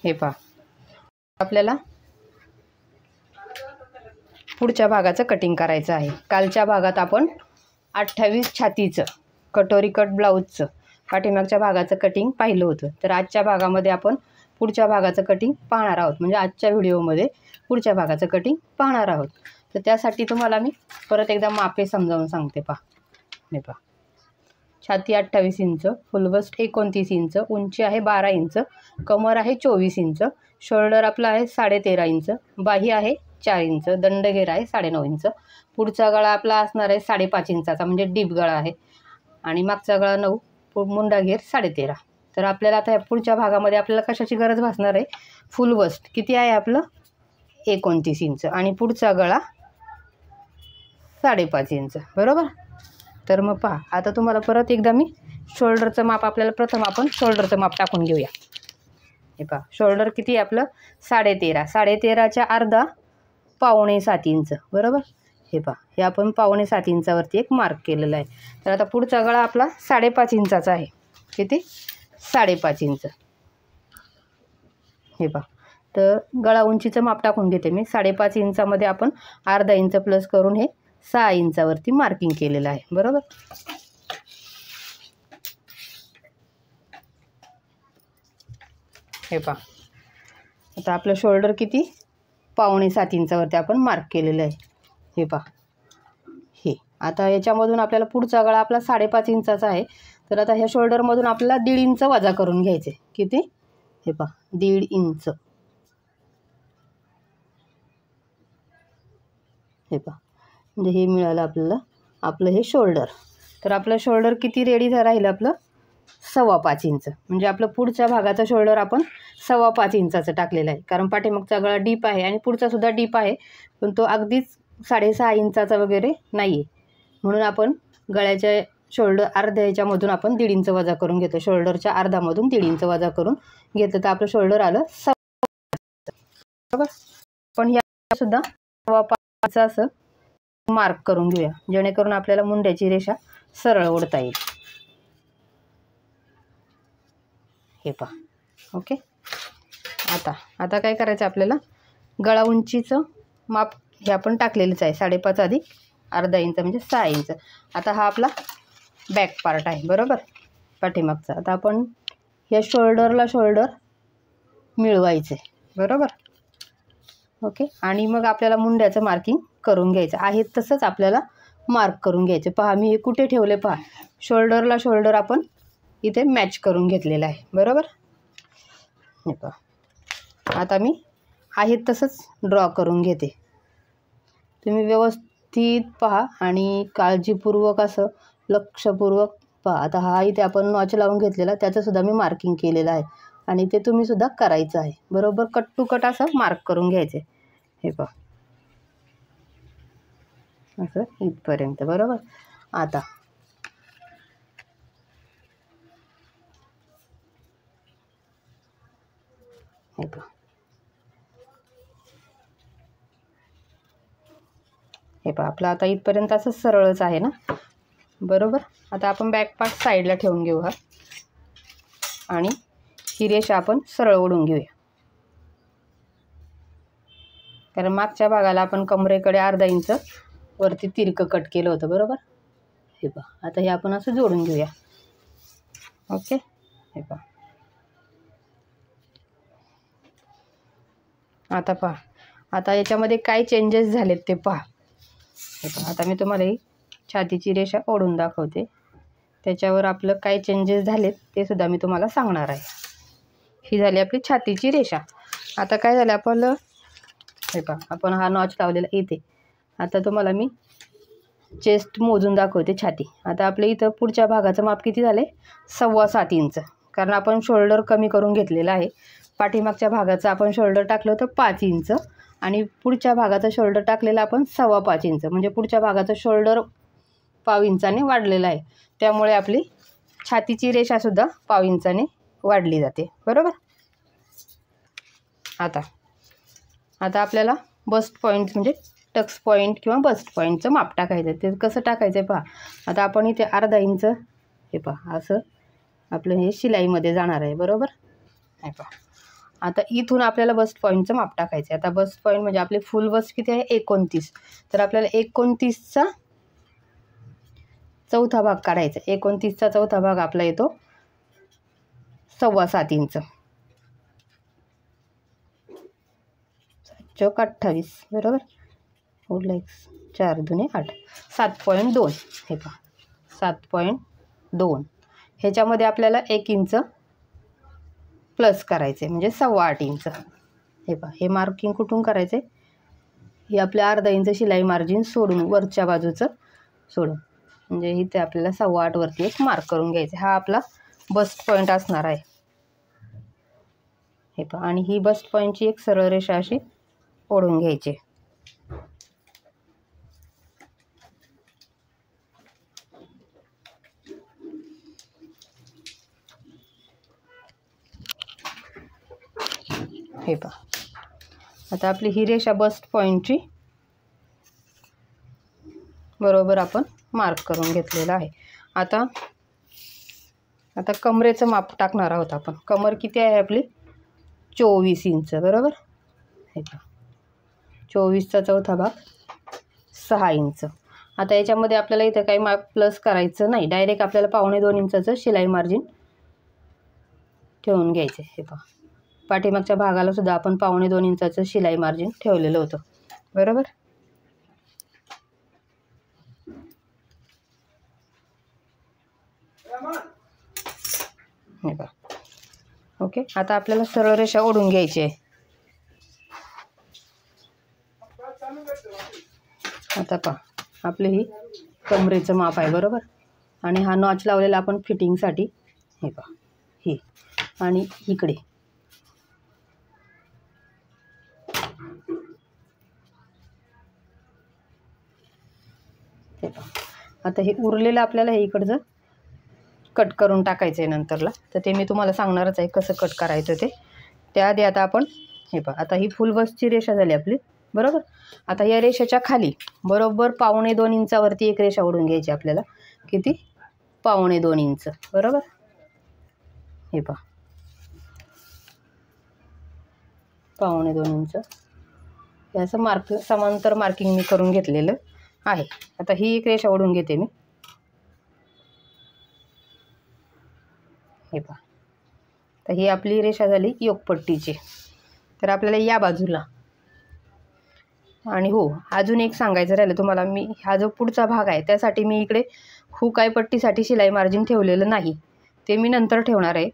हे पहा आपल्याला पुढच्या भागाचं कटिंग करायचं आहे। कालच्या भागात आपण 28 छातीचं कटोरी कट ब्लाऊजचं पाठीमागच्या भागाचं कटिंग पाहिलं होतं। तर आजच्या भागामध्ये आपण पुढच्या भागाचं कटिंग पाहणार आहोत, म्हणजे आजच्या व्हिडिओमध्ये पुढच्या भागाचं कटिंग पाहणार आहोत। तर त्यासाठी तुम्हाला मी परत एकदा मापे समजावून सांगते। पहा हे पहा, छाती 28 इंच, फुलबस्ट 29 इंच, उंची आहे 12 इंच, कमर आहे 24 इंच, शोल्डर आपला आहे 13.5 इंच, बाही आहे 4 इंच, दंडघेर आहे 9.5 इंच, पुढचा गळा आपला असणार आहे 5.5 इंचाचा म्हणजे डीप गळा आहे, आणि मागचा गळा 9, मुंडा घेर 13.5। तर आपल्याला आता पुढच्या भागामध्ये आपल्याला कशाची गरज भासणार आहे, फुल बस्ट किती आहे आपलं 29 इंच आणि पुढचा गळा 5.5 इंच, बरोबर। तर मग पहा आता तुम्हाला परत एकदा मी शोल्डरचं माप, आपल्याला प्रथम आपण शोल्डरचं माप टाकून घेऊया। हे पहा शोल्डर किती आहे आपलं 13.5, 13.5च्या अर्धा 6.25 इंच, बरोबर। हे पहा हे आपण 6.25 इंचावरती एक मार्क केलेला आहे। तर आता पुढचा गळा आपला 5.5 इंचाचा आहे, किती 5.5 इंच। हे पहा तर गळा उंचीचं माप टाकून घेते मी। 5.5 इंचामध्ये आपण अर्धा इंच प्लस करून हे 6 इंचावरती मार्किंग केलेलं आहे, बरोबर। हे पहा आता आपलं शोल्डर किती 6.25 इंचावरती आपण मार्क केलेलं आहे। हे पहा हे आता याच्यामधून आपल्याला पुढचा गळा आपला 5.5 इंचाचा आहे। तर आता ह्या शोल्डरमधून आपल्याला 1.5 इंच वजा करून घ्यायचे, किती हे पहा 1.5 इंच। हे पहा म्हणजे हे मिळालं आपल्याला आपलं हे शोल्डर। तर आपलं शोल्डर किती रेडी राहिलं आपलं 5.25 इंच, म्हणजे आपलं पुढच्या भागाचा शोल्डर आपण 5.25 इंचाचं टाकलेलं आहे, कारण पाठीमागचा गळा डीप आहे आणि पुढचा सुद्धा डीप आहे, पण तो अगदीच 6.5 इंचाचा वगैरे नाही आहे, म्हणून आपण गळ्याच्या शोल्डर अर्ध्या याच्यामधून आपण 1.5 इंच वजा करून घेतो। शोल्डरच्या अर्धामधून 1.5 इंच वजा करून घेतलं तर आपलं शोल्डर आलं 6.25, बरोबर। पण या सुद्धा 6.25 असं मार्क करून घेऊया, जेणेकरून आपल्याला मुंड्याची रेषा सरळ ओढता येईल। हे पहा ओके। आता काय करायचं आपल्याला, गळा उंचीचं माप हे आपण टाकलेलंच आहे, 5.5 अधिक अर्धा इंच म्हणजे 6 इंच। आता हा आपला बॅक पार्ट आहे, बरोबर पाठीमागचा। आता आपण या शोल्डरला शोल्डर मिळवायचे, बरोबर ओके। आणि मग आपल्याला मुंड्याचं मार्किंग करून घ्यायचं आहे, तसंच आपल्याला मार्क करून घ्यायचं। पहा मी हे कुठे ठेवले, पहा शोल्डरला शोल्डर आपण इथे मॅच करून घेतलेला आहे, बरोबर। हे पहा आता मी आहे तसंच ड्रॉ करून घेते, तुम्ही व्यवस्थित पहा आणि काळजीपूर्वक असं लक्षपूर्वक पहा। आता हा इथे आपण नॉच लावून घेतलेला, त्याचं सुद्धा मी मार्किंग केलेलं आहे आणि ते तुम्ही सुद्धा करायचं आहे, बरोबर कट टू कट असं मार्क करून घ्यायचे। हे पहा असं इथपर्यंत, बरोबर। आता हे पहा हे पहा आपलं आता इथपर्यंत असं सरळच आहे ना, बरोबर। आता आपण बॅक पार्ट साईडला ठेवून घेऊ हा, आणि ही रेषा आपण सरळ ओढून घेऊया, कारण मागच्या भागाला आपण कमरेकडे अर्धा इंच वरती तिरकं कट केलं होतं, बरोबर। हे पहा आता हे आपण असं जोडून घेऊया, ओके। हे पहा आता पहा आता याच्यामध्ये काय चेंजेस झालेत ते पहा। हे पहा आता मी तुम्हाला ही छातीची रेषा ओढून दाखवते, त्याच्यावर आपलं काय चेंजेस झालेत ते सुद्धा मी तुम्हाला सांगणार आहे। ही झाली आपली छातीची रेषा। आता काय झालं आपलं, हे पहा आपण हा नॉच लावलेला इथे। आता तुम्हाला मी चेस्ट मोजून दाखवते, छाती। आता आपल्या इथं पुढच्या भागाचं माप किती झाले 7.25 इंच, कारण आपण शोल्डर कमी करून घेतलेला आहे। पाठीमागच्या भागाचं आपण शोल्डर टाकलं होतं 5 इंच आणि पुढच्या भागाचं शोल्डर टाकलेलं आपण 5.25 इंच, म्हणजे पुढच्या भागाचं शोल्डर 0.5 इंचाने वाढलेलं आहे, त्यामुळे आपली छातीची रेषा सुद्धा 0.5 इंचाने वाढली जाते, बरोबर। आता आपल्याला बस्ट पॉईंट म्हणजे टक्स पॉईंट किंवा बस्ट पॉईंटचं माप टाकायचं, ते कसं टाकायचं आहे पहा। आता आपण इथे अर्धा इंच, हे पहा असं आपलं हे शिलाईमध्ये जाणार आहे, बरोबर। हे पहा आता इथून आपल्याला बस्ट पॉईंटचं माप टाकायचं आहे. आता बस्ट पॉईंट म्हणजे आपले फुल बस्ट किती आहे 29, तर आपल्याला 29चा चौथा भाग काढायचा. 29चा चौथा भाग आपला येतो 7.25 इंच. 7×28 बरोबर. उरला 4 दुने 8. 7.2 हे पहा 7.2. ह्याच्यामध्ये आपल्याला 1 इंच प्लस करायचे म्हणजे 8.25 इंच. हे पहा हे मार्किंग कुठून करायचे, हे आपल्या अर्धा इंच शिलाई मार्जिन सोडून वरच्या बाजूचं सोडून, म्हणजे इथे आपल्याला 8.25 वरती एक मार्क करून घ्यायचे. हा आपला बस्ट पॉईंट असणार आहे. हे पहा आणि ही बस्ट पॉईंटची एक सरळ रेषा अशी ओढून घ्यायची. हे पहा आता आपली ही रेषा बस्ट पॉईंटची बरोबर आपण मार्क करून घेतलेला आहे. आता कमरेचं माप टाकणार आहोत आपण. कमर किती आहे आपली 24 इंच बरोबर. हे पहा 24चा चौथा भाग 6 इंच. आता याच्यामध्ये आपल्याला इथं काही माप प्लस करायचं नाही, डायरेक्ट आपल्याला 1.25 इंचाचं शिलाई मार्जिन ठेवून घ्यायचे. हे पहा पाठीमागच्या भागाला सुद्धा आपण 1.25 इंचाचं शिलाई मार्जिन ठेवलेलं होतं बरोबर. हे पहा ओके. आता आपल्याला सरळ रेषा ओढून घ्यायची आहे. आता पहा आपली ही कमरेचं माप आहे बरोबर. आणि हा नॉच लावलेला आपण फिटिंगसाठी. हे पहा ही आणि इकडे हे पहा. आता हे उरलेलं आपल्याला हे इकडचं कट करून टाकायचं आहे नंतरला, तर ते मी तुम्हाला सांगणारच आहे कसं कट करायचं ते. त्याआधी आता आपण हे पहा आता ही फुल बसची रेषा झाली आपली बरोबर. आता या रेषेच्या खाली बरोबर 1.25 इंचावरती एक रेषा ओढून घ्यायची आपल्याला. किती 1.25 इंच बरोबर. हे पहा 1.25 इंच हे असं समांतर मार्किंग मी करून घेतलेलं आहे. आता ही एक रेषा ओढून घेते मी. हे पहा तर ही आपली रेषा झाली योगपट्टीची. तर आपल्याला या बाजूला आणि हो अजून एक सांगायचं राहिलं तुम्हाला, मी हा जो पुढचा भाग आहे त्यासाठी मी इकडे हुकाई पट्टीसाठी शिलाई मार्जिन ठेवलेलं नाही, ते मी नंतर ठेवणार आहे.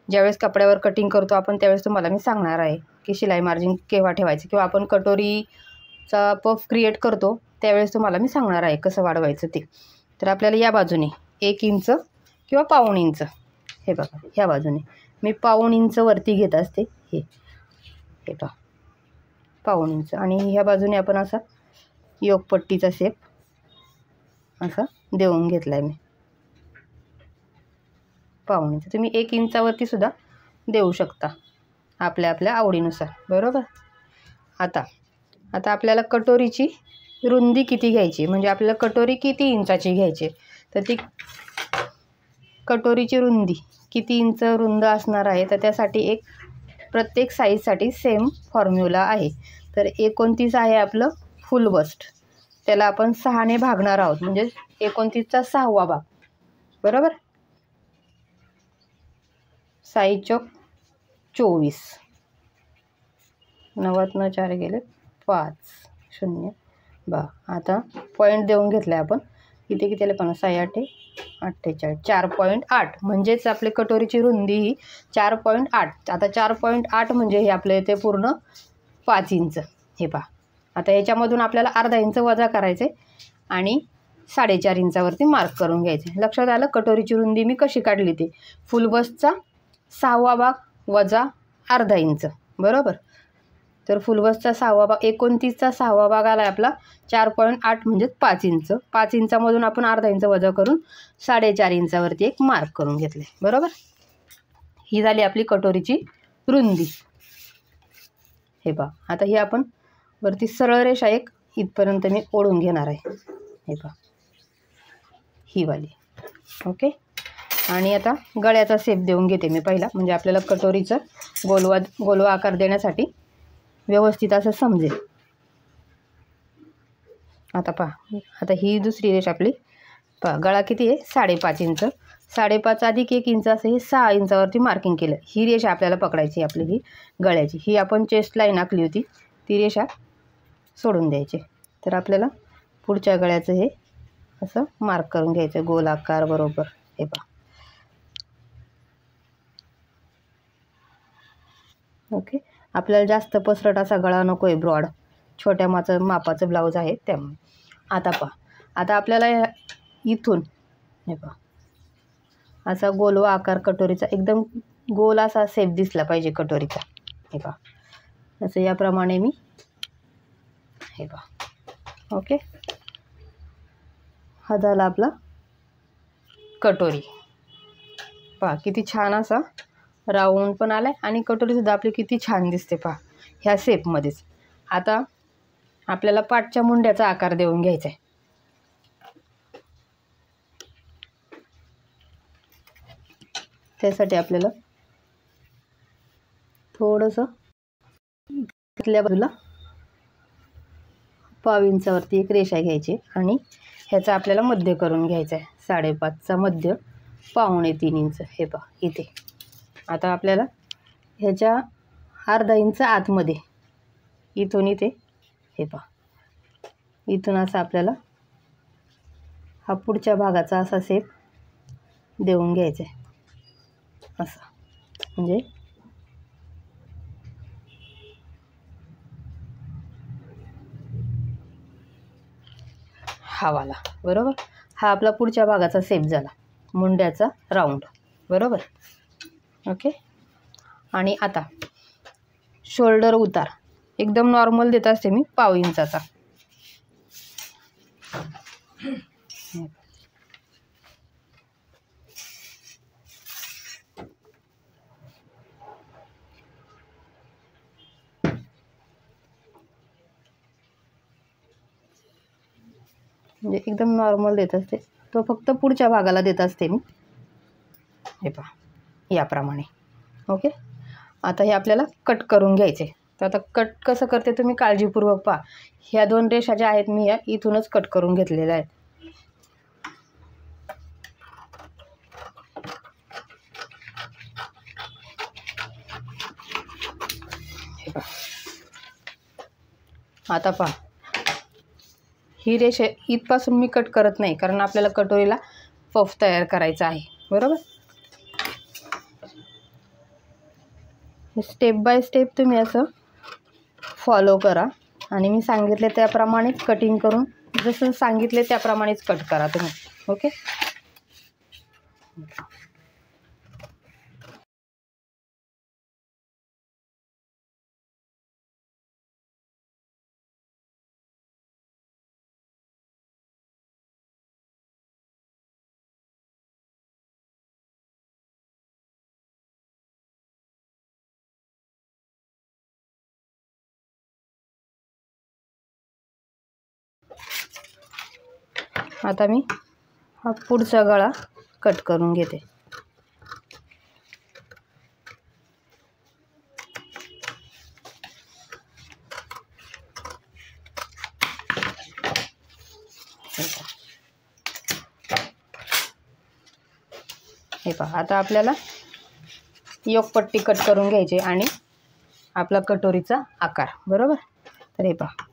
ज्यावेळेस कपड्यावर कटिंग करतो आपण त्यावेळेस तुम्हाला मी सांगणार आहे की शिलाई मार्जिन केव्हा ठेवायचं, किंवा आपण कटोरीचा पफ क्रिएट करतो त्यावेळेस तुम्हाला मी सांगणार आहे कसं वाढवायचं ते. तर आपल्याला या बाजूने 1 इंच किंवा 1.25 इंच, हे बघा ह्या बाजूने मी 1.25 इंच वरती घेत असते. हे पहा 1.25 इंच आणि ह्या बाजूने आपण असा योगपट्टीचा शेप असा देऊन घेतला आहे मी 1.25 इंच. तुम्ही 1 इंचावरती सुद्धा देऊ शकता आपल्या आवडीनुसार बरोबर. आता आपल्याला कटोरीची रुंदी किती घ्यायची, म्हणजे आपल्याला कटोरी किती इंचाची घ्यायची, तर ती कटोरीची रुंदी किती इंच रुंद असणार आहे, तर त्यासाठी एक प्रत्येक साईजसाठी सेम फॉर्म्युला आहे. तर 29 आहे आपलं फुल बस्ट, त्याला आपण 6ने भागणार आहोत म्हणजे 29चा 6वा भाग बरोबर. 6 चौक 24, 9 4 गेले 5 0 बा. आता पॉईंट देऊन घेतला आपण इथे किती आले 6 8 48 4.8 म्हणजेच आपली कटोरीची रुंदी ही 4.8. आता 4.8 म्हणजे हे आपल्या इथे पूर्ण 5 इंच. हे पहा आता याच्यामधून आपल्याला अर्धा इंच वजा करायचे आणि 4.5 इंचावरती मार्क करून घ्यायचे. लक्षात आलं कटोरीची रुंदी मी कशी काढली ते. फुल बसचा 6वा भाग वजा अर्धा इंच बरोबर. तर फुल बसचा 6वा भाग 29चा 6वा भाग आला आपला 4.8 म्हणजे 5 इंच. 5 इंचामधून आपण अर्धा इंच वजा करून 4.5 इंचावरती एक मार्क करून घेतले बरोबर. ही झाली आपली कटोरीची रुंदी. हे पहा आता ही आपण वरती सरळ रेषा एक इथपर्यंत मी ओढून घेणार आहे. हे पहा ही वाली ओके. आणि आता गळ्याचा शेप देऊन घेते मी पहिला, म्हणजे आपल्याला कटोरीचं गोलवा आकार देण्यासाठी व्यवस्थित असं समजेल. आता पहा, आता ही दुसरी रेष आपली. पहा गळा किती आहे, 5.5 इंच. 5.5 अधिक 1 इंच असं हे 6 इंचावरती मार्किंग केलं. ही रेषा आपल्याला पकडायची आपली, ही गळ्याची. ही आपण चेस्ट लाईन आखली होती, ती रेषा सोडून द्यायची. तर आपल्याला पुढच्या गळ्याचं हे असं मार्क करून घ्यायचं गोल आकार बरोबर. हे पहा, ओके. आपल्याला जास्त पसरट असा गळा नको आहे, ब्रॉड. छोट्या मापाचं ब्लाऊज आहे त्यामुळे. आता पहा, आता आपल्याला इथून हे पहा असा गोलवा आकार कटोरीचा, एकदम गोल असा शेप दिसला पाहिजे कटोरीचा. हे पहा, असं याप्रमाणे मी हे पहा, ओके. हा झाला आपला कटोरी. पहा किती छान असा राऊंड पण आलाय आणि कटोरीसुद्धा आपली किती छान दिसते पहा ह्या शेपमध्येच. आता आपल्याला पाठच्या मुंड्याचा आकार देऊन घ्यायचा आहे. त्यासाठी आपल्याला थोडंसं इथल्या बाजूला 1/2 इंचावरती एक रेषा घ्यायची आणि ह्याचा आपल्याला मध्य करून घ्यायचा आहे. 5.5चा मध्य 2.25 इंच. हे पहा इथे. आता आपल्याला ह्याच्या अर्धा इंच आतमध्ये इथून इथे हे पहा, इथून असं आपल्याला हा पुढच्या भागाचा असा शेप देऊन घ्यायचा आहे. असं म्हणजे हा वाला बरोबर. हा आपला पुढच्या भागाचा शेप झाला, मुंड्याचा राऊंड बरोबर. ओके. आणि आता शोल्डर उतार एकदम नॉर्मल देत असते मी 1/2 इंचाचा. म्हणजे एकदम नॉर्मल देत असते, तो फक्त पुढच्या भागाला देत असते मी. हे पहा याप्रमाणे. ओके. आता हे आपल्याला कट करून घ्यायचे. तर आता कट कसं करते तुम्ही काळजीपूर्वक पहा. ह्या 2 रेषा ज्या आहेत मी या इथूनच कट करून घेतलेल्या आहेत. हे पहा. आता पहा, ही रेषा इथपासून मी कट करत नाही, कारण आपल्याला कटोरीला पफ तयार करायचा आहे बरोबर. स्टेप बाय स्टेप तुम्ही असं फॉलो करा आणि मी सांगितले त्याप्रमाणेच कटिंग करून, जसं सांगितले त्याप्रमाणेच कट करा तुम्ही. ओके. आता मी हा पुढचा गळा कट करून घेते. हे पहा, आता आपल्याला योकपट्टी कट करून घ्यायची आणि आपला कटोरीचा आकार बरोबर. तर हे पहा,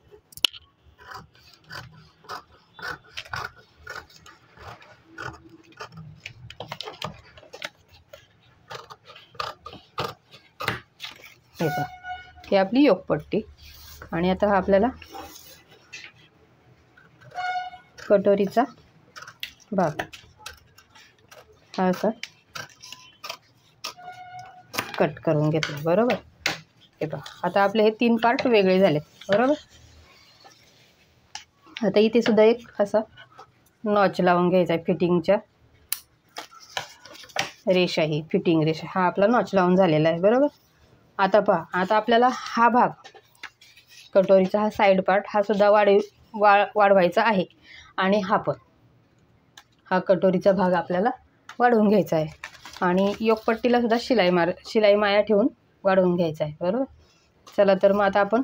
हे पहा, ही आपली योकपट्टी. आणि आता हा आपल्याला कटोरीचा भाग हा असा कट करून घेतला बरोबर. हे पहा, आता आपले हे 3 पार्ट वेगळे झाले बरोबर. आता इथे सुद्धा एक असा नॉच लावून घ्यायचा आहे. फिटिंगच्या रेषा, ही फिटिंग रेषा, हा आपला नॉच लावून झालेला आहे बरोबर. आता पहा, आता आपल्याला हा भाग कटोरीचा हा साईड पार्ट हा सुद्धा वाढवायचा आहे. आणि हा पण, हा कटोरीचा भाग आपल्याला वाढवून घ्यायचा आहे आणि योगपट्टीला सुद्धा शिलाई माया ठेवून वाढवून घ्यायचा आहे, बरोबर. चला तर मग आता आपण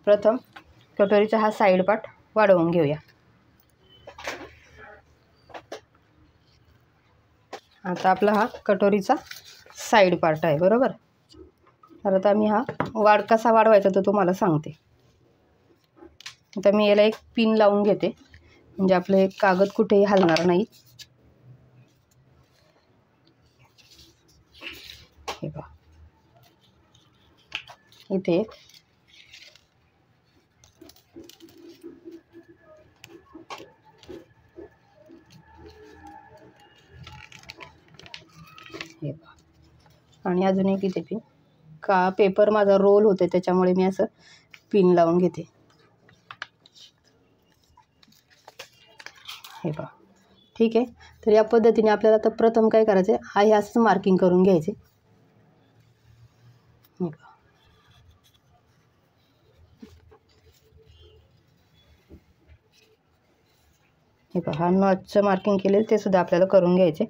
प्रथम कटोरीचा हा साईड पार्ट वाढवून घेऊया. आता आपला हा कटोरीचा साईड पार्ट आहे, बरोबर. तर आता मी हा कसा वाढवायचा तो तुम्हाला सांगते. आता मी याला एक पिन लावून घेते, म्हणजे आपलं हे कागद कुठेही हलणार नाही. हे पहा, इथे हे पहा, आणि अजून एक इथे पिन. पेपर माझा रोल होते त्याच्यामुळे मी असं पिन लावून घेते. हे पहा, ठीक आहे. तर या पद्धतीने आपल्याला आता प्रथम काय करायचं आहे, हे असं मार्किंग करून घ्यायचे. हे पहा, हे पहा, हा नॉचचं मार्किंग केलेलं ते सुद्धा आपल्याला करून घ्यायचे.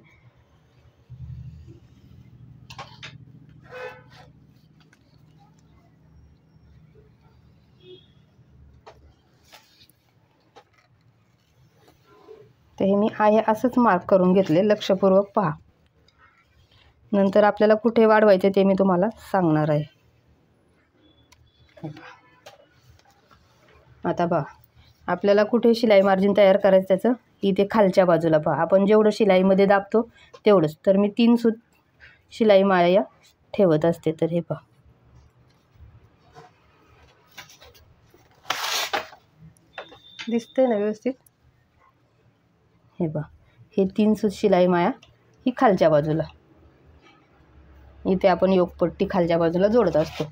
तर हे मी आहे असंच मार्क करून घेतले, लक्षपूर्वक पहा. नंतर आपल्याला कुठे वाढवायचे ते मी तुम्हाला सांगणार आहे. आता पहा, आपल्याला कुठे शिलाई मार्जिन तयार करायचं त्याचं इथे खालच्या बाजूला पहा. आपण जेवढं शिलाईमध्ये दाबतो तेवढंच. तर मी 3 सूत शिलाई माया ठेवत असते. तर हे पहा, दिसते ना व्यवस्थित. हे पहा, हे 3 सूत शिलाई माया ही खालच्या बाजूला, इथे आपण योगपट्टी खालच्या बाजूला जोडत असतो.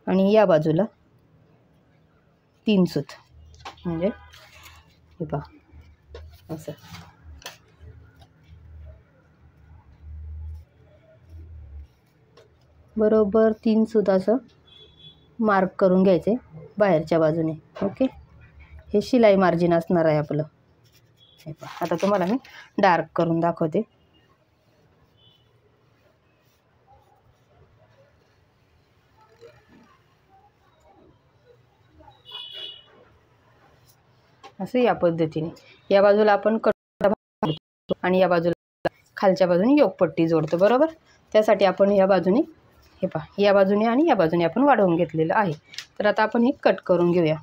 आणि या बाजूला 3 सूत, म्हणजे हे पहा असं. बरोबर 3 सूत असं मार्क करून घ्यायचे बाहेरच्या बाजूने. ओके, हे शिलाई मार्जिन असणार आहे आपलं. हे पहा, आता तुम्हाला मी डार्क करून दाखवते. असं या पद्धतीने या बाजूला आपण कटोरा आणि या बाजूला खालच्या बाजूने योगपट्टी जोडतो, बरोबर. त्यासाठी आपण या बाजूने, हे पहा, या बाजूने आणि या बाजूने आपण वाढवून घेतलेलं आहे. तर आता आपण हे कट करून घेऊया.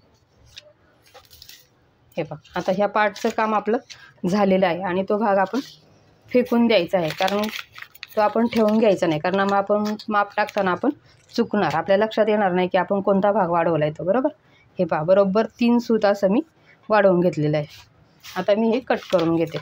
हे पहा, आता ह्या पार्टचं काम आपलं झालेलं आहे आणि तो भाग आपण फेकून द्यायचा आहे, कारण तो आपण ठेवून घ्यायचा नाही. कारण मग आपण माप टाकताना आपण चुकणार, आपल्या लक्षात येणार नाही की आपण कोणता भाग वाढवला आहे तो, बरोबर. हे पहा, बरोबर 3 सूत असं मी वाढवून घेतलेलं आहे. आता मी हे कट करून घेते.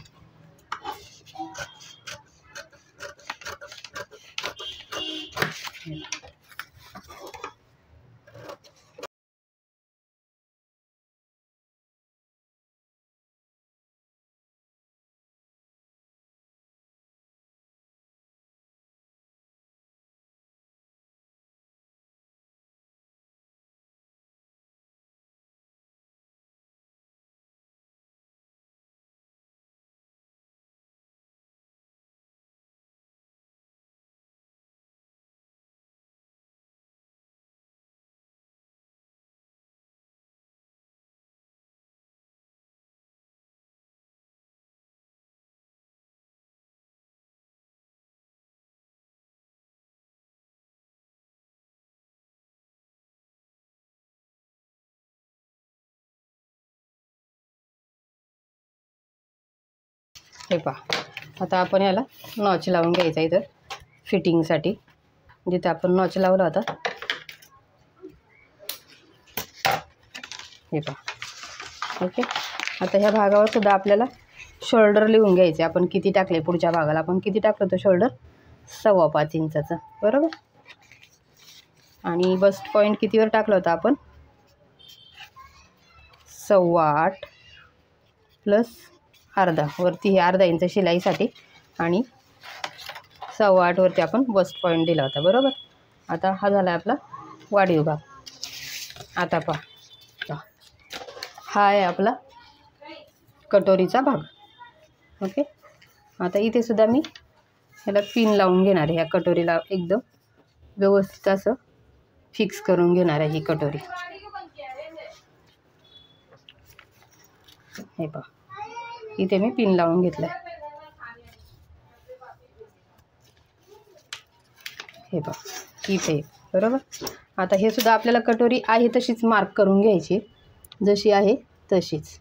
हे पहा, आता आपण याला नॉच लावून घ्यायचा इथं फिटिंगसाठी, जिथे आपण नॉच लावला होता. हे पहा, ओके. आता ह्या भागावर सुद्धा आपल्याला शोल्डर लिहून घ्यायचे. आपण किती टाकले, पुढच्या भागाला आपण किती टाकलं तो शोल्डर 5.25 इंचाचा, बरोबर. आणि बस्ट पॉईंट कितीवर टाकला होता आपण, 8.25 प्लस अर्धा, वरती हे अर्धा इंच शिलाईसाठी आणि 8.25 वरती आपण बस्ट पॉईंट दिला होता, बरोबर. आता हा झाला आपला वाढीव भाग. आता पहा, हा आहे आपला कटोरीचा भाग. ओके, आता इथे सुद्धा मी ह्याला पिन लावून घेणार आहे. ह्या कटोरीला एकदम व्यवस्थित असं फिक्स करून घेणार आहे ही कटोरी. हे पहा, इथे मी पिन लावून घेतलं. हे पहा इथे, बरोबर. आता हे सुद्धा आपल्याला कटोरी आहे तशीच मार्क करून घ्यायची, जशी आहे तशीच.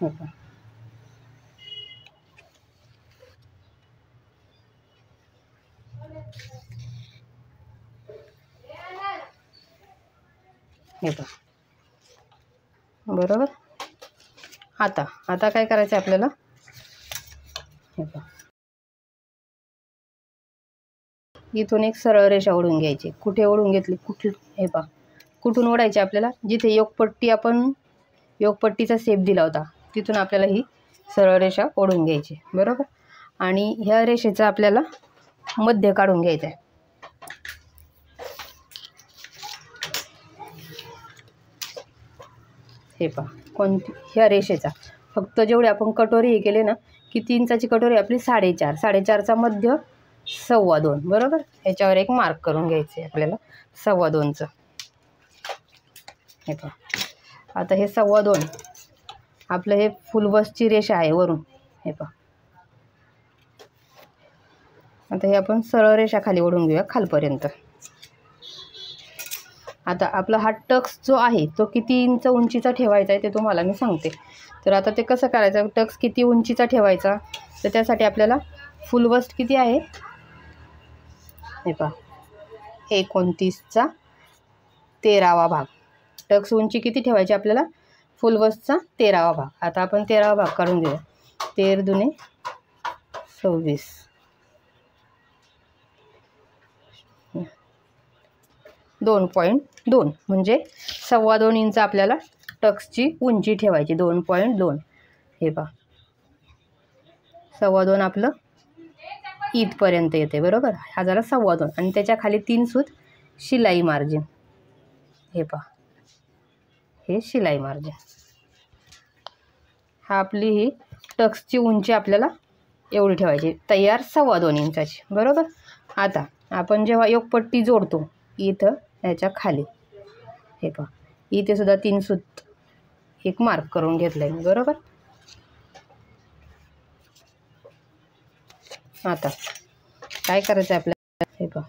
हे पहा, हे पहा, बरोबर. आता काय करायचं आपल्याला, हे पहा, इथून एक सरळ रेषा ओढून घ्यायची. कुठे ओढून घेतली, हे पहा, कुठून ओढायची आपल्याला, जिथे योगपट्टी आपण योगपट्टीचा शेप दिला होता तिथून आपल्याला ही सरळ रेषा ओढून घ्यायची, बरोबर. आणि ह्या रेषेचा आपल्याला मध्य काढून घ्यायचा आहे. हे पहा, ह्या रेषेचा फक्त जेवढे आपण कटोरी हे केले ना, किती इंचाची कटोरी आपली, 4.5. 4.5चा मध्य 2.25, बरोबर. ह्याच्यावर एक मार्क करून घ्यायचे आपल्याला 2.25चं. हे पहा, आता हे 2.25 आपलं हे फुलबसची रेषा आहे वरून. हे पहा, आता हे आपण सरळ रेषा खाली ओढून घेऊया खालपर्यंत. आता आपला हा टक्स जो आहे तो किती इंच उंचीचा ठेवायचा आहे ते तुम्हाला मी सांगते. तर आता ते कसं करायचं, टक्स किती उंचीचा ठेवायचा, तर त्यासाठी आपल्याला फुलबस्ट किती आहे, हे पहा, 29चा 13वा भाग. टक्स उंची किती ठेवायची आपल्याला, फुलबसचा 13वा भाग. आता आपण 13वा भाग काढून घेऊया. 13 दुने 26, 2.2 म्हणजे 2.25 इंच आपल्याला टक्सची उंची ठेवायची. 2.2. हे पहा, 2.25 आपलं इथपर्यंत येते, बरोबर. हा झाला 2.25 आणि त्याच्या खाली 3 सूत शिलाई मार्जिन. हे पहा, हे शिलाई मार्जिन. हा आपली ही टक्सची उंची आपल्याला एवढी ठेवायची, तयार 2.25 इंचाची, बरोबर. आता आपण जेव्हा योगपट्टी जोडतो इथं ह्याच्या खाली, हे पहा, इथे सुद्धा 3 सूत एक मार्क करून घेतलंय, बरोबर. आता काय करायचं आपल्याला, हे पहा,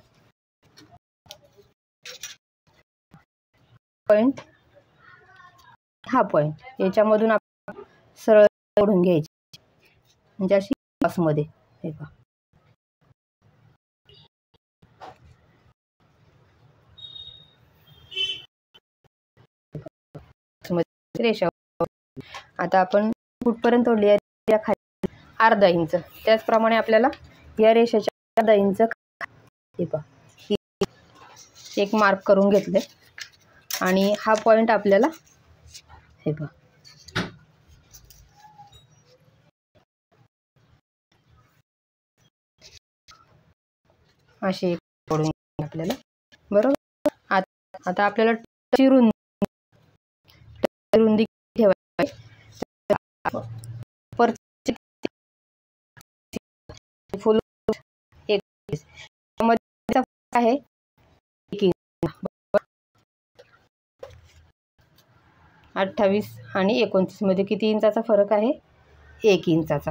पॉईंट, हा पॉईंट याच्यामधून आपण सरळ ओढून घ्यायची, म्हणजे अशी बॉक्समध्ये. हे पहा, रेषा. आता आपण कुठपर्यंत ओढली आहे, या खाली 0.5 इंच. त्याचप्रमाणे आपल्याला या रेषेच्या 0.5 इंच, हे पहा, एक मार्क करून घेतले. आणि हा पॉईंट आपल्याला, हे पहा, अशी एक ओढून आपल्याला, बरोबर. आता आपल्याला रुंदी ठेवायची. फुल आहे 28 आणि 29 मध्ये किती इंचाचा फरक आहे, 1 इंचाचा.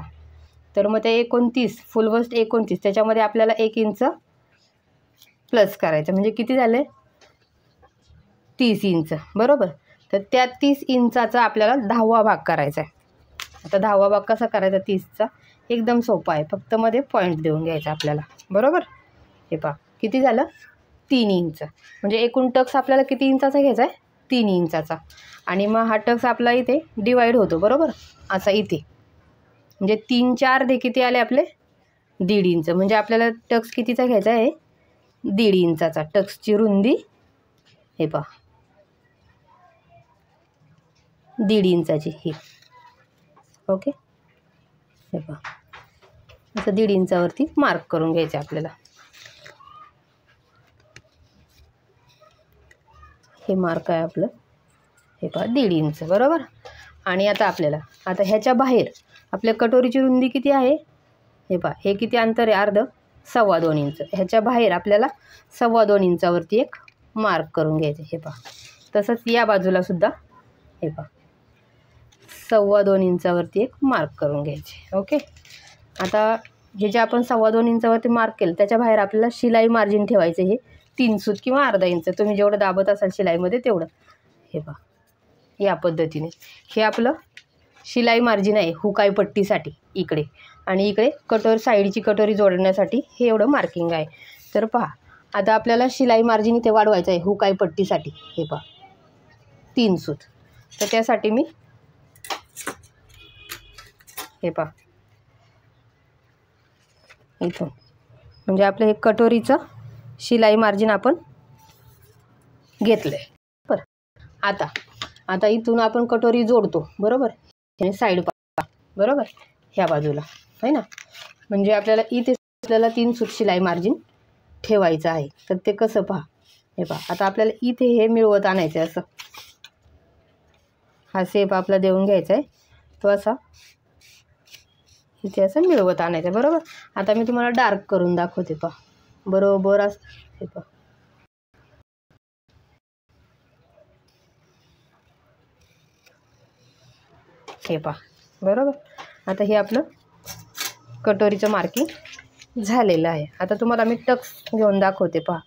तर मग ते 29 फुलबस्ट 29 त्याच्यामध्ये आपल्याला 1 इंच प्लस करायचं, म्हणजे किती झाले, 30 इंच, बरोबर. तर त्या 30 इंचाचा आपल्याला 10वा भाग करायचा आहे. आता 10वा भाग कसा करायचा 30चा, एकदम सोपा आहे, फक्त मध्ये पॉईंट देऊन घ्यायचा आपल्याला, बरोबर. हे पहा, किती झालं, 3 इंच. म्हणजे एकूण टक्स आपल्याला किती इंचाचा घ्यायचा आहे, 3 इंचाचा. आणि मग हा टक्स आपला इथे डिवाईड होतो, बरोबर, असा इथे. म्हणजे 3 4 दे किती आले आपले, 1.5 इंच. म्हणजे आपल्याला टक्स कितीचा घ्यायचा आहे, 1.5 इंचाचा. टक्सची रुंदी, हे पहा, 1.5 इंचाची ही. ओके, हे पहा, असं 1.5 इंचावरती मार्क करून घ्यायचं आपल्याला. हे मार्क आहे आपलं, हे पहा 1.5 इंच बरोबर. आणि आता ह्याच्या बाहेर आपल्या कटोरीची रुंदी किती आहे, हे पहा, हे किती अंतर आहे, अर्ध, 2.25 इंच. ह्याच्या बाहेर आपल्याला 2.25 इंचावरती एक मार्क करून घ्यायचे. हे पहा, तसंच या बाजूला सुद्धा हे पहा 2.25 इंचावरती एक मार्क करून घ्यायचे. ओके. आता हे जे आपण 2.25 इंचावरती मार्क केलं त्याच्या बाहेर आपल्याला शिलाई मार्जिन ठेवायचं, हे 3 सूत किंवा अर्धा इंच, तुम्ही जेवढं दाबत असाल शिलाईमध्ये तेवढं. हे पहा, या पद्धतीने हे आपलं शिलाई मार्जिन आहे हुकाई पट्टीसाठी इकडे, आणि इकडे साईडची कटोरी जोडण्यासाठी हे एवढं मार्किंग आहे. तर पहा, आता आपल्याला शिलाई मार्जिन इथे वाढवायचं आहे हुकाई पट्टीसाठी. हे पहा 3 सूत. तर त्यासाठी मी हे पहा इथून, म्हणजे आपलं हे कटोरीचं शिलाई मार्जिन आपण घेतलं आहे. बरं, आता इथून आपण कटोरी जोडतो बरोबर, साईड बरोबर ह्या बाजूला आहे ना. म्हणजे आपल्याला 3 सूत शिलाई मार्जिन ठेवायचं आहे. तर ते कसं पहा, हे पहा, आता आपल्याला इथे हे मिळवत आणायचं आहे. असं हा शेप आपला देऊन घ्यायचा आहे, तो असा इथे असं मिळवत आणायचं आहे बरोबर. आता मी तुम्हाला डार्क करून दाखवते. पहा बरोबर असं, हे पहा, हे पहा बरोबर. आता हे आपलं कटोरीचं मार्किंग झालेलं आहे. आता तुम्हाला मी टक्स घेऊन दाखवते. पहा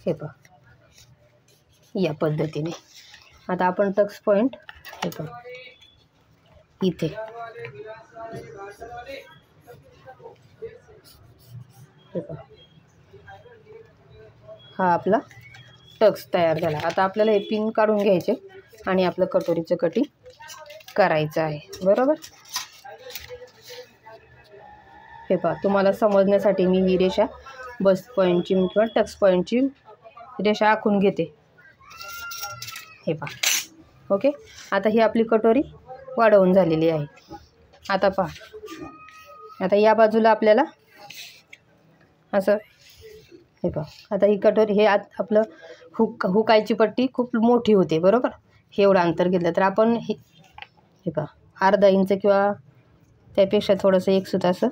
हे पहा या पद्धतीने. आता आपण टक्स पॉईंट हे पहा इथे, हे पहा हा आपला टक्स तयार झाला. आता आपल्याला हे पिन काढून घ्यायचे आणि आपलं कटोरीचं कटिंग करायचं आहे बरोबर. हे पहा, तुम्हाला समजण्यासाठी मी ही रेषा बस पॉईंटची किंवा टक्स पॉईंटची रेषा आखून घेते. हे पहा ओके. आता ही आपली कटोरी वाढवून झालेली आहे. आता पहा, आता या बाजूला आपल्याला असं, हे पहा, आता ही कटोरी हे आपलं हुकायची पट्टी खूप मोठी होते बरोबर. हे एवढं अंतर घेतलं तर आपण हे पहा अर्धा इंच किंवा त्यापेक्षा थोडंसं 1 सूत असं,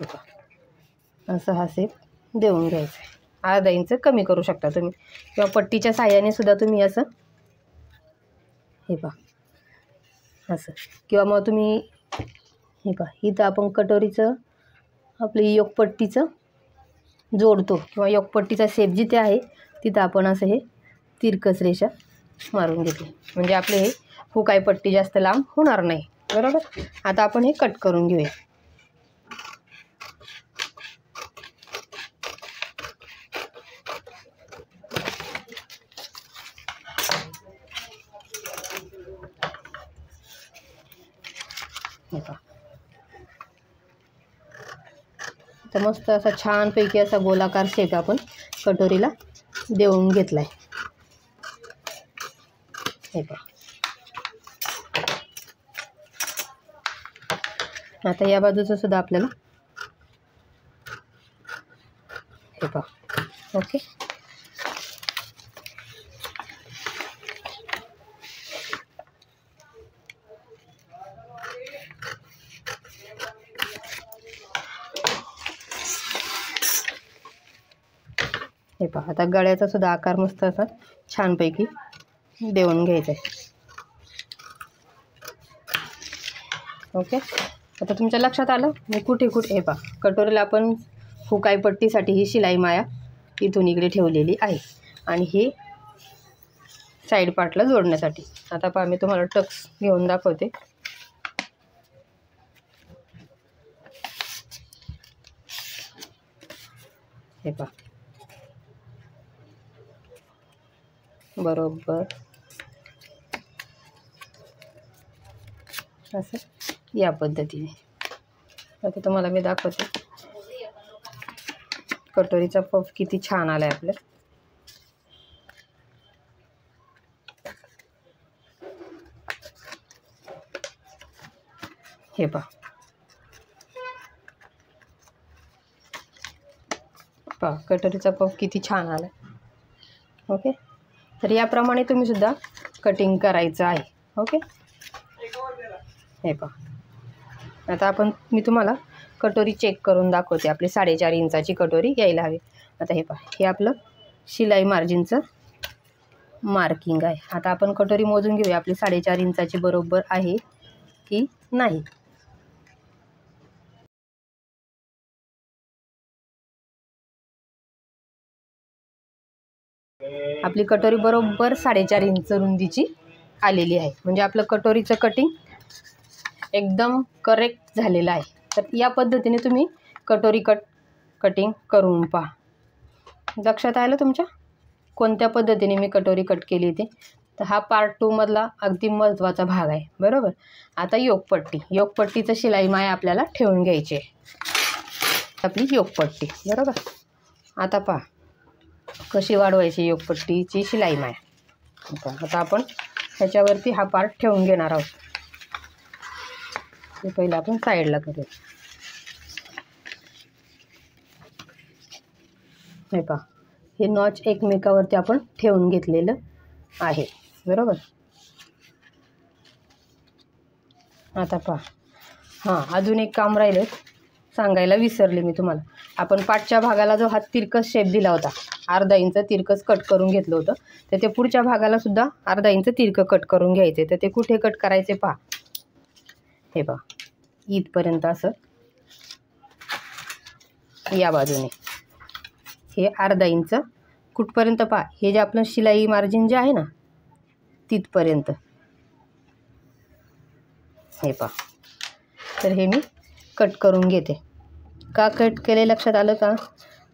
हे पहा असं हा शेप देऊन घ्यायचा आहे. अर्धा इंच कमी करू शकता तुम्ही, किंवा पट्टीच्या साह्याने सुद्धा तुम्ही असं, हे पहा असं, किंवा मग तुम्ही हे पहा इथं आपण कटोरीचं आपली योगपट्टीचं जोडतो, किंवा योगपट्टीचा शेप जिथे आहे तिथं आपण असं हे तिरकस रेषा मारून घेते, म्हणजे आपले हे हुकाई पट्टी जास्त लांब होणार नाही बरोबर. आता आपण हे कट करून घेऊया. तर मस्त असा छानपैकी असा गोलाकार शेप आपण कटोरीला देऊन घेतलाय. हे पहा, आता या बाजूचं सुद्धा आपल्याला हे पहा ओके. हे पहा, आता गळ्याचा सुद्धा आकार मस्त असा छानपैकी देऊन घ्यायचा आहे. ओके. आता तुमच्या लक्षात आलं मी कुठे हे पहा कटोरीला आपण हुकाई पट्टीसाठी ही शिलाई माया इथून इकडे ठेवलेली आहे, आणि हे साईड पार्टला जोडण्यासाठी. आता पहा मी तुम्हाला टक्स घेऊन दाखवते. हे पहा बरोबर असं या पद्धतीने. आता तुम्हाला मी दाखवते कटोरीचा पफ किती छान आलाय आपल्या. हे पहा कटोरीचा पफ किती छान आलाय. ओके, तर याप्रमाणे तुम्ही सुद्धा कटिंग करायचं आहे. ओके, हे पहा आता मी तुम्हाला कटोरी चेक करून दाखवते. आपली 4.5 इंचाची कटोरी यायला हवी. आता हे पहा, हे आपलं शिलाई मार्जिनचं मार्किंग आहे. आता आपण कटोरी मोजून घेऊया आपली 4.5 इंचाची बरोबर आहे की नाही. आपली कटोरी बरोबर 4.5 इंच रुंदीची आलेली आहे. म्हणजे आपलं कटोरीचं कटिंग एकदम करेक्ट झालेलं आहे. तर या पद्धतीने तुम्ही कटोरी कटिंग करून पहा. लक्षात आलं तुमच्या कोणत्या पद्धतीने मी कटोरी कट केली ते. तर हा पार्ट 2 मधला अगदी महत्त्वाचा भाग आहे. बरोबर. आता योगपट्टीचं शिलाई माय आपल्याला ठेवून घ्यायची आहे. आपली योगपट्टी. बरोबर. आता पहा कशी वाढवायची योगपट्टीची शिलाई माय. आता आपण ह्याच्यावरती हा पार्ट ठेवून घेणार आहोत. हे पहिलं आपण साईडला करूया. हे पहा, हे नॉच एकमेकावरती आपण ठेवून घेतलेलं आहे. बरोबर. आता पहा, अजून एक काम राहिलं सांगायला विसरले मी तुम्हाला. आपण पाठच्या भागाला जो हा तिरकस शेप दिला होता, अर्धा इंच तिरकस कट करून घेतलं होतं, तर ते पुढच्या भागाला सुद्धा अर्धा इंच तिरकं कट करून घ्यायचे. तर ते कुठे कट करायचे पहा. हे पहा, इथपर्यंत असं या बाजूने हे अर्धा इंच कुठपर्यंत पहा. हे जे आपलं शिलाई मार्जिन जे आहे ना तिथपर्यंत. हे पहा, तर हे मी कट करून घेते. का कट केले लक्षात आलं का?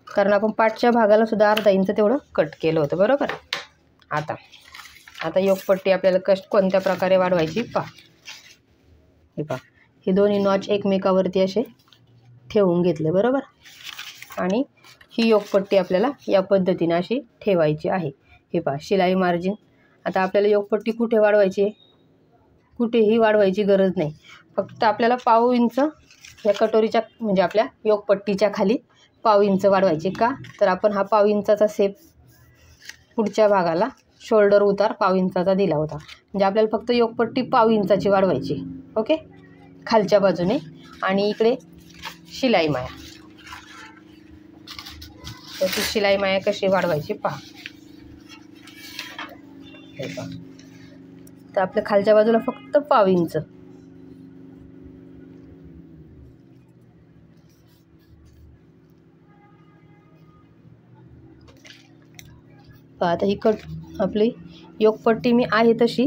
कारण आपण पाठच्या भागाला सुद्धा अर्धा इंच तेवढं कट केलं होतं. बरोबर. आता योगपट्टी आपल्याला कोणत्या प्रकारे वाढवायची पहा. हे पहा, हे दोन्ही नॉच एकमेकावरती असे ठेवून घेतले. बरोबर. आणि ही योगपट्टी आपल्याला या पद्धतीने अशी ठेवायची आहे. हे पहा, शिलाई मार्जिन. आता आपल्याला योगपट्टी कुठे वाढवायची आहे? कुठेही वाढवायची गरज नाही. फक्त आपल्याला पाव इंच या कटोरीच्या म्हणजे आपल्या योगपट्टीच्या खाली पाव इंच वाढवायची. का? तर आपण हा पाव इंचाचा शेप पुढच्या भागाला शोल्डर उतार पाव इंचाचा दिला होता. म्हणजे आपल्याला फक्त योगपट्टी पाव इंचाची वाढवायची. ओके, खालच्या बाजूने. आणि इकडे शिलाई माया. तर ती शिलाई माया कशी वाढवायची पहा. हे पहा, तर आपल्या खालच्या बाजूला फक्त पाव इंच. पहा, आता ही आपली योगपट्टी मी आहे तशी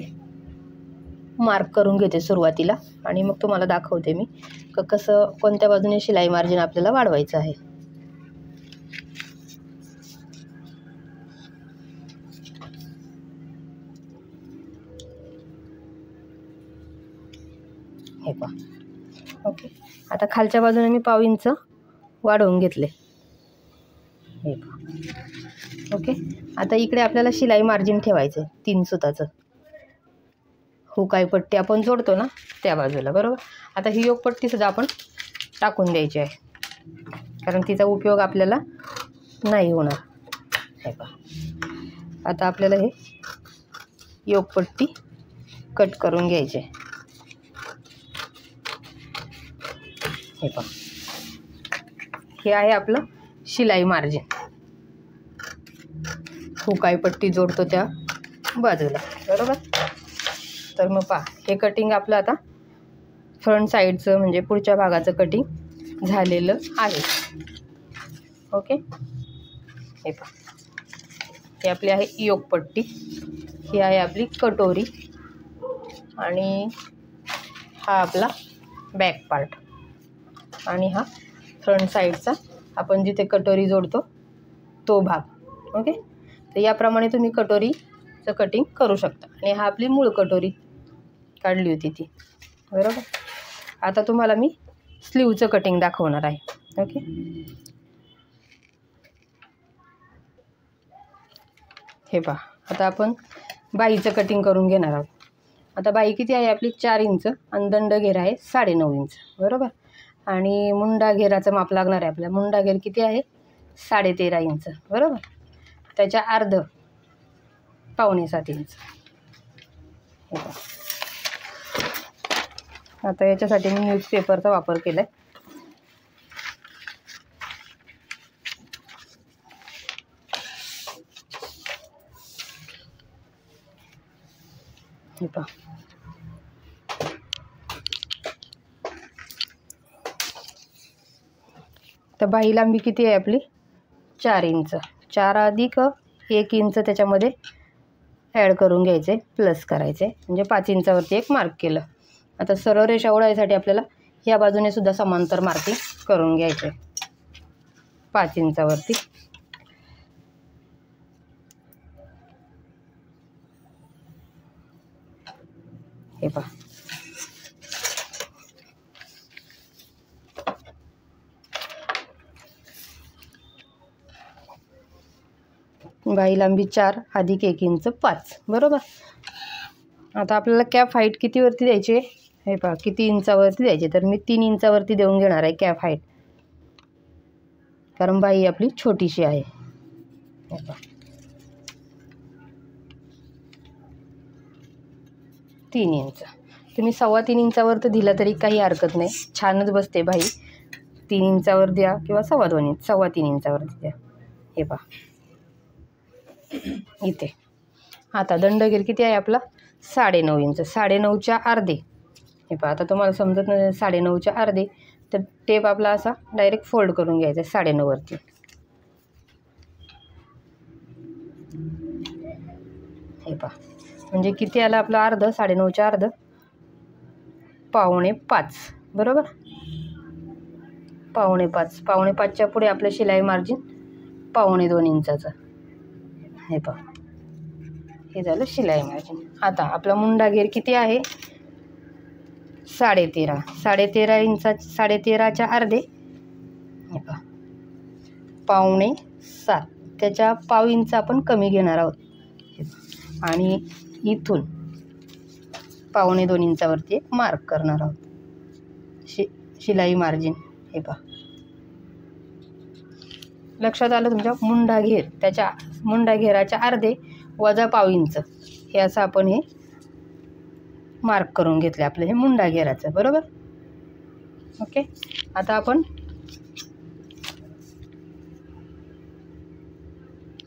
मार्क करून घेते सुरुवातीला. आणि मग तुम्हाला दाखवते मी कसं कोणत्या बाजूने शिलाई मार्जिन आपल्याला वाढवायचं आहे. हे पहा. ओके, आता खालच्या बाजूने मी पाव इंच वाढवून घेतले. हे पहा. ओके, आता इकडे आपल्याला शिलाई मार्जिन ठेवायचं 3 सुताचं. हुकाई पट्टी आपण जोडतो ना त्या बाजूला. बरोबर. आता ही योगपट्टी सुद्धा आपण टाकून द्यायची आहे, कारण तिचा उपयोग आपल्याला नाही होणार. हे पहा, आता आपल्याला हे योगपट्टी कट करून घ्यायची आहे. हे पहा, हे आहे आपलं शिलाई मार्जिन. हुकाई पट्टी जोडतो त्या बाजूला. बरोबर. तर मग पहा, हे कटिंग आपलं आता फ्रंट साईडचं म्हणजे पुढच्या भागाचं कटिंग झालेलं आहे. ओके. हे पहा, ही आपली आहे योगपट्टी. ही आहे आपली कटोरी. आणि हा आपला बॅक पार्ट. आणि हा फ्रंट साईडचा आपण जिथे कटोरी जोडतो तो भाग. ओके. तर याप्रमाणे तुम्ही कटोरीचं कटिंग करू शकता. आणि हा आपली मूळ कटोरी काढली होती ती. बरोबर. आता तुम्हाला मी स्लीवचं कटिंग दाखवणार आहे. ओके, हे पहा. आता आपण बाईचं कटिंग करून घेणार आहोत. आता बाई किती आहे आपली 4 इंच आणि दंड घेरा आहे 9.5 इंच, बरोबर. आणि मुंडा घेराचं माप लागणार आहे आपल्याला. मुंडा घेर किती आहे 13.5 इंच, बरोबर. त्याच्या अर्ध 6.25 इंच. आता याच्यासाठी मी न्यूजपेपरचा वापर केला आहे. हे पहा, तर बाही लांबी किती आहे आपली 4 इंच. 4 अधिक 1 इंच त्याच्यामध्ये ॲड करून घ्यायचे, प्लस करायचे, म्हणजे 5 इंचावरती एक मार्क केलं. आता सरळ रेषा ओढायसाठी आपल्याला या बाजूने सुद्धा समांतर मार्किंग करून घ्यायचे 5 इंचावरती. हे पहा, बाही लांबी 4 अधिक 1 इंच 5, बरोबर. आता आपल्याला कॅप हाईट कितीवरती द्यायची आहे, हे पहा, किती इंचावरती द्यायचे. तर मी 3 इंचावरती देऊन घेणार आहे कॅप हाईट, कारण बाही आपली छोटीशी आहे. हे पहा, 3 इंच. तुम्ही 3.25 इंचावर तर दिला तरी काही हरकत नाही, छानच बसते बाही. 3 इंचावर द्या किंवा 2.25 इंच, 3.25 इंचावरती द्या. हे पहा इथे. आता दंड घेर किती आहे आपला 9.5 इंच. 9.5च्या अर्धे. हे पहा, आता तुम्हाला समजत नाही 9.5च्या अर्धे, तर टेप आपला असा डायरेक्ट फोल्ड करून घ्यायचा 9.5 वरती. हे पहा, म्हणजे किती आलं आपलं अर्ध, 9.5च्या अर्ध 5.25, बरोबर. 5.25. 5.25च्या पुढे आपलं शिलाई मार्जिन 2.25 इंचाचं. हे पहा, हे झालं शिलाई मार्जिन. आता आपला मुंडा घेर किती आहे 13.5. 13.5 इंचा, 13.5च्या अर्धे. हे पहा 6.25. त्याच्या 0.5 इंच आपण कमी घेणार आहोत. आणि इथून 2.25 इंचावरती एक मार्क करणार आहोत शिलाई मार्जिन. हे पहा, लक्षात आलं तुमच्या. मुंडा घेर, त्याच्या मुंडा घेराच्या अर्धे वजा 0.5 इंच, हे असं आपण हे मार्क करून घेतलं आपलं हे मुंडा घेराचं, बरोबर. ओके, आता आपण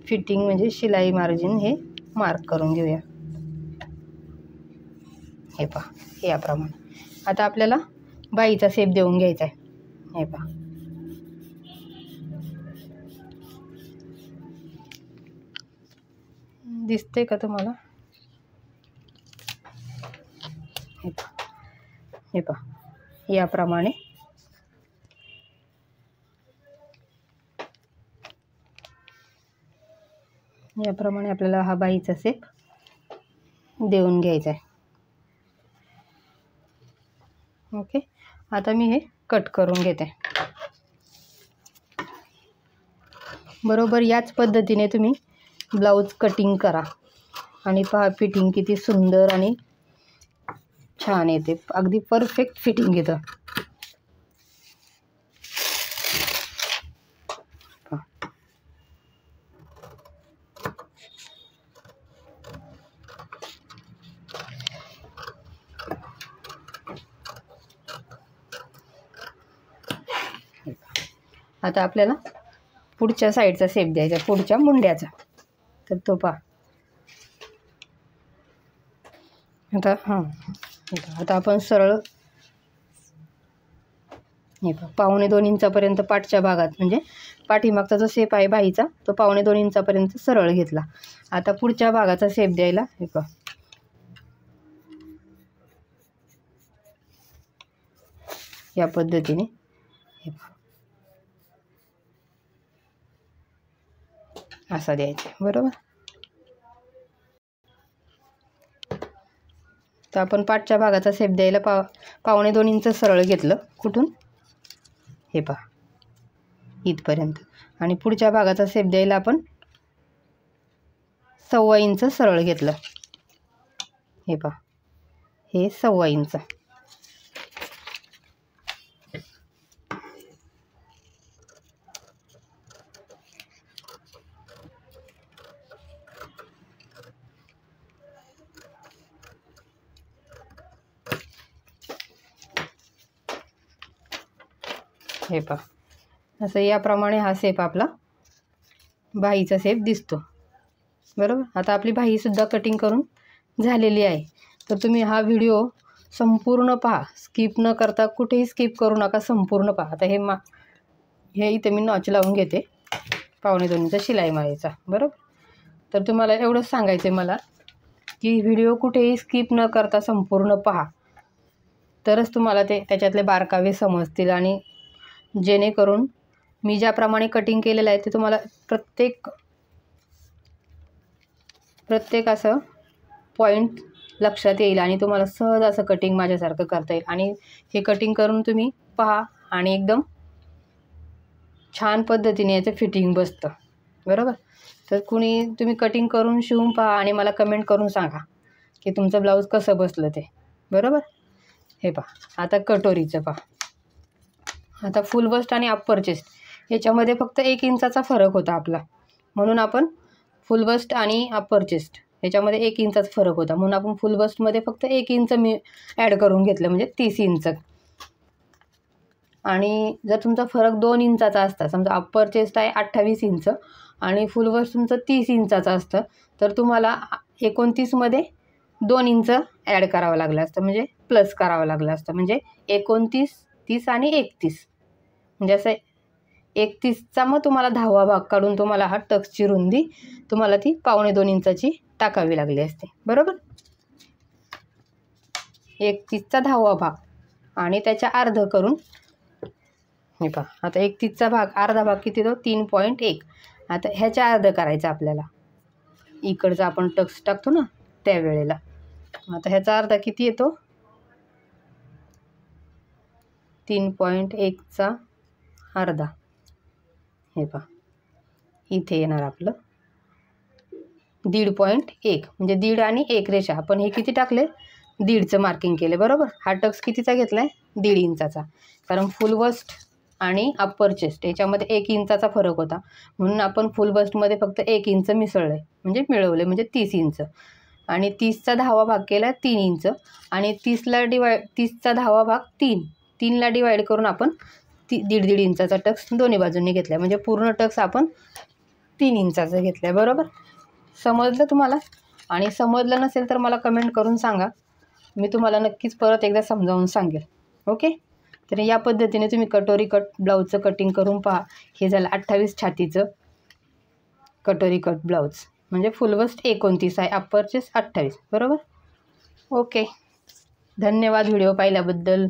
फिटिंग म्हणजे शिलाई मार्जिन हे मार्क करून घेऊया. हे पहा, हे याप्रमाणे. आता आपल्याला बाईचा शेप देऊन घ्यायचा आहे. हे पहा, दिसते का तुम्हाला. हे पहा, याप्रमाणे आपल्याला हा बाईचा शेप देऊन घ्यायचा आहे. ओके, आता मी हे कट करून घेते. बरोबर याच पद्धतीने तुम्ही ब्लाऊज कटिंग करा आणि पहा फिटिंग किती सुंदर आणि छान येते. अगदी परफेक्ट फिटिंग येतं. आता आपल्याला पुढच्या साईडचा शेप द्यायचा, पुढच्या मुंड्याचा. तर तो पहा. आता आपण सरळ हे पहा 2.25 इंचापर्यंत पाठच्या भागात, म्हणजे पाठीमागचा जो शेप आहे बाईचा तो 2.25 इंचापर्यंत सरळ घेतला. आता पुढच्या भागाचा शेप द्यायला हे पहा या पद्धतीने. हे पहा असा द्यायचा, बरोबर. तर आपण पाठच्या भागाचा शेप द्यायला 2.25 इंच सरळ घेतलं. कुठून हे पहा इथपर्यंत. आणि पुढच्या भागाचा शेप द्यायला आपण 1.25 इंच सरळ घेतलं. हे पहा हे 1.25 इंच. हे पहा असं याप्रमाणे हा शेप आपला बाहीचा शेप दिसतो. बरोबर. आता आपली बाहीसुद्धा कटिंग करून झालेली आहे. तर तुम्ही हा व्हिडिओ संपूर्ण पहा, स्किप न करता, कुठेही स्किप करू नका, संपूर्ण पहा. आता हे इथे मी नॉच लावून घेते 1.25 इंच शिलाई मारायचा. बरोबर. तर तुम्हाला एवढंच सांगायचं आहे मला की व्हिडिओ कुठेही स्किप न करता संपूर्ण पहा, तरच तुम्हाला त्याच्यातले बारकावे समजतील. आणि जेणेकरून मी ज्याप्रमाणे कटिंग केलेलं आहे ते तुम्हाला प्रत्येक असं पॉईंट लक्षात येईल आणि तुम्हाला सहज असं कटिंग माझ्यासारखं करता येईल. आणि हे कटिंग करून तुम्ही पहा आणि एकदम छान पद्धतीने याचं फिटिंग बसतं. बरोबर. तर तुम्ही कटिंग करून शिवून पहा आणि मला कमेंट करून सांगा की तुमचं ब्लाऊज कसं बसलं ते. बरोबर. हे पहा आता कटोरीचं पहा. आता फुल बस्ट आणि अप्पर चेस्ट याच्यामध्ये फक्त 1 इंचाचा फरक होता आपला, म्हणून आपण फुल बस्ट आणि अप्पर चेस्ट याच्यामध्ये 1 इंचाचा फरक होता, म्हणून आपण फुल बस्टमध्ये फक्त 1 इंच मी ॲड करून घेतलं, म्हणजे 30 इंच. आणि जर तुमचा फरक 2 इंचाचा असता, समजा अप्पर चेस्ट आहे 28 इंच आणि फुल बस्ट तुमचं 30 इंचाचं असतं, तर तुम्हाला 29मध्ये 2 इंच ॲड करावं लागलं असतं, म्हणजे प्लस करावं लागलं असतं. म्हणजे 29, 30 आणि 31, म्हणजे असं 31चा मग तुम्हाला 10वा भाग काढून तुम्हाला हा टक्सची रुंदी तुम्हाला ती 1.25 इंचाची टाकावी लागली असते. बरोबर. 31चा 10वा भाग आणि त्याच्या अर्ध करून हे पहा. आता 31चा भाग अर्धा भाग किती तो 3.1. आता ह्याच्या अर्ध करायचं आपल्याला, इकडचा आपण टक्स टाकतो ना त्यावेळेला. आता ह्याचा अर्धा किती येतो 3.1चा अर्धा. हे पहा इथे येणार आपलं 1.5 म्हणजे 1.5 आणि 1 रेषा. आपण हे किती टाकले 1.5चं मार्किंग केले. बरोबर. हा टक्स कितीचा घेतला आहे 1.5 इंचाचा, कारण फुल बस्ट आणि अप्पर चेस्ट याच्यामध्ये 1 इंचाचा फरक होता, म्हणून आपण फुल बस्टमध्ये फक्त 1 इंच मिसळले, म्हणजे मिळवले, म्हणजे 30 इंच. आणि 30चा 10वा भाग केला 3 इंच आणि 30चा 10वा भाग 3ला डिवाईड करून आपण 1.5 इंचाचा टक्स दोन्ही बाजूंनी घेतला, म्हणजे पूर्ण टक्स आपण 3 इंचाचा घेतला. बरोबर. समजलं तुम्हाला? आणि समजलं नसेल तर मला कमेंट करून सांगा, मी तुम्हाला नक्कीच परत एकदा समजावून सांगेल. ओके. तर या पद्धतीने तुम्ही कटोरी कट ब्लाऊजचं कटिंग करून पहा. हे झालं 28 छातीचं कटोरी कट ब्लाऊज, म्हणजे फुल बस्ट 29 आहे, अप्पर चेस्ट 28. बरोबर. ओके. धन्यवाद व्हिडिओ पाहिल्याबद्दल.